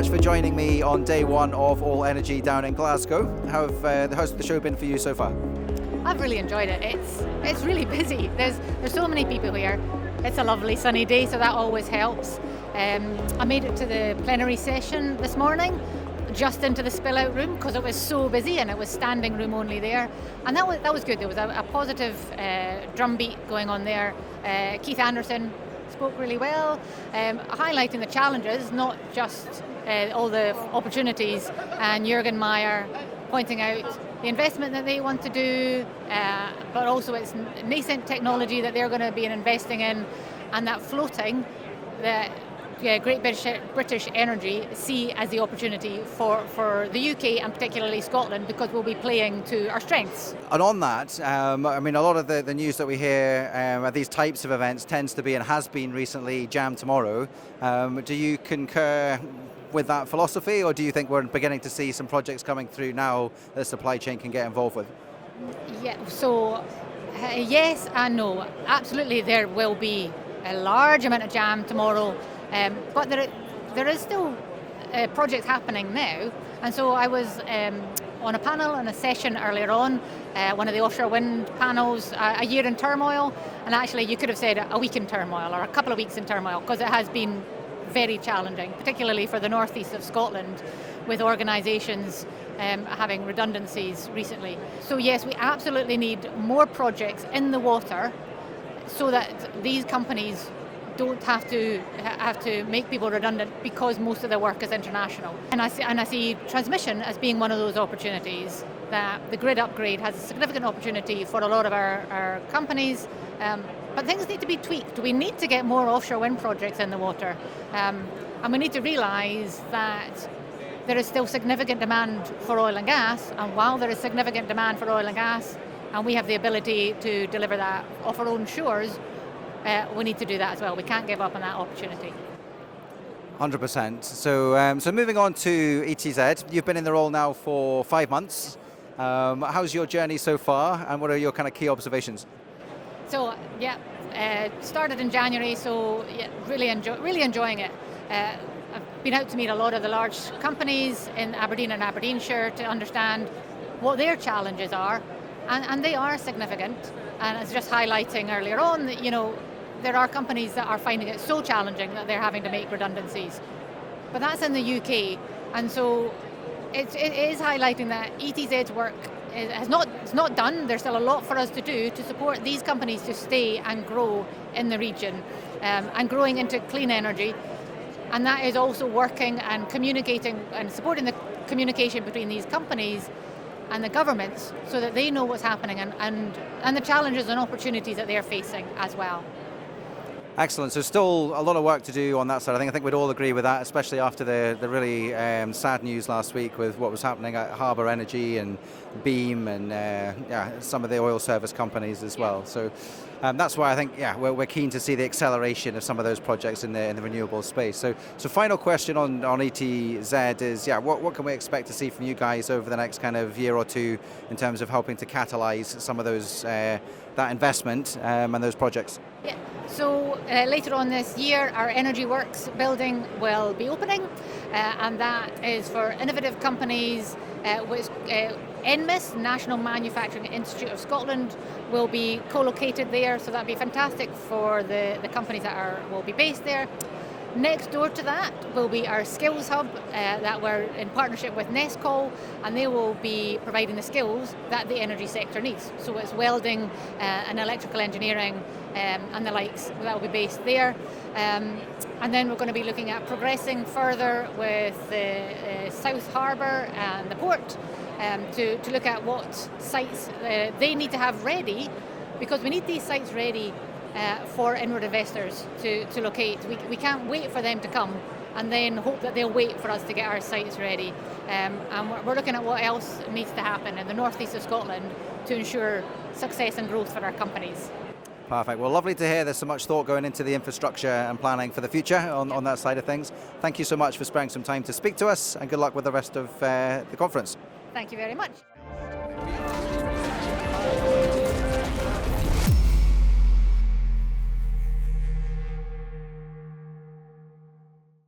much for joining me on day one of All Energy down in Glasgow. How's the show been for you so far? I've really enjoyed it. It's really busy. There's so many people here. It's a lovely sunny day, so that always helps. I made it to the plenary session this morning, just into the spill out room because it was so busy and it was standing room only there, and that was good. There was a positive drumbeat going on there. Keith Anderson spoke really well, highlighting the challenges, not just all the opportunities, and Jürgen Meyer pointing out the investment that they want to do, but also it's nascent technology that they're going to be investing in, and that floating that Great British Energy see as the opportunity for the UK and particularly Scotland, because we'll be playing to our strengths. And on that, I mean, a lot of the news that we hear at these types of events tends to be, and has been recently, jam tomorrow. Do you concur with that philosophy, or do you think we're beginning to see some projects coming through now that the supply chain can get involved with? Yeah, so yes and no. Absolutely, there will be a large amount of jam tomorrow. But there is still projects happening now, and so I was on a panel and a session earlier on, one of the offshore wind panels, a year in turmoil, and actually you could have said a week in turmoil or a couple of weeks in turmoil, because it has been very challenging, particularly for the northeast of Scotland, with organisations having redundancies recently. So yes, we absolutely need more projects in the water so that these companies don't have to make people redundant, because most of their work is international. And I see transmission as being one of those opportunities, that the grid upgrade has a significant opportunity for a lot of our companies, but things need to be tweaked. We need to get more offshore wind projects in the water, and we need to realise that there is still significant demand for oil and gas, and while there is significant demand for oil and gas, and we have the ability to deliver that off our own shores, we need to do that as well. We can't give up on that opportunity. 100%. So moving on to ETZ, you've been in the role now for 5 months. How's your journey so far, and what are your kind of key observations? So started in January, so yeah, really enjoying it. I've been out to meet a lot of the large companies in Aberdeen and Aberdeenshire to understand what their challenges are, and they are significant. And it's just highlighting earlier on that, there are companies that are finding it so challenging that they're having to make redundancies. But that's in the UK, and so it is highlighting that ETZ's work it's not done. There's still a lot for us to do to support these companies to stay and grow in the region, and growing into clean energy. And that is also working and communicating and supporting the communication between these companies and the governments, so that they know what's happening and the challenges and opportunities that they're facing as well. Excellent. So still a lot of work to do on that side. I think we'd all agree with that, especially after the really sad news last week with what was happening at Harbour Energy and Beam and some of the oil service companies as well. So that's why I think we're keen to see the acceleration of some of those projects in the renewable space. So final question on ETZ is what can we expect to see from you guys over the next kind of year or two in terms of helping to catalyse some of those that investment and those projects? Yeah. So later on this year, our Energy Works building will be opening, and that is for innovative companies. Which NMIS, National Manufacturing Institute of Scotland, will be co-located there. So that'll be fantastic for the companies that will be based there. Next door to that will be our skills hub that we're in partnership with Nescol, and they will be providing the skills that the energy sector needs. So it's welding and electrical engineering and the likes that will be based there. And then we're going to be looking at progressing further with the South Harbour and the port to look at what sites they need to have ready, because we need these sites ready for inward investors to locate. We can't wait for them to come and then hope that they'll wait for us to get our sites ready. And we're looking at what else needs to happen in the northeast of Scotland to ensure success and growth for our companies. Perfect. Well, lovely to hear there's so much thought going into the infrastructure and planning for the future on that side of things. Thank you so much for sparing some time to speak to us, and good luck with the rest of the conference. Thank you very much.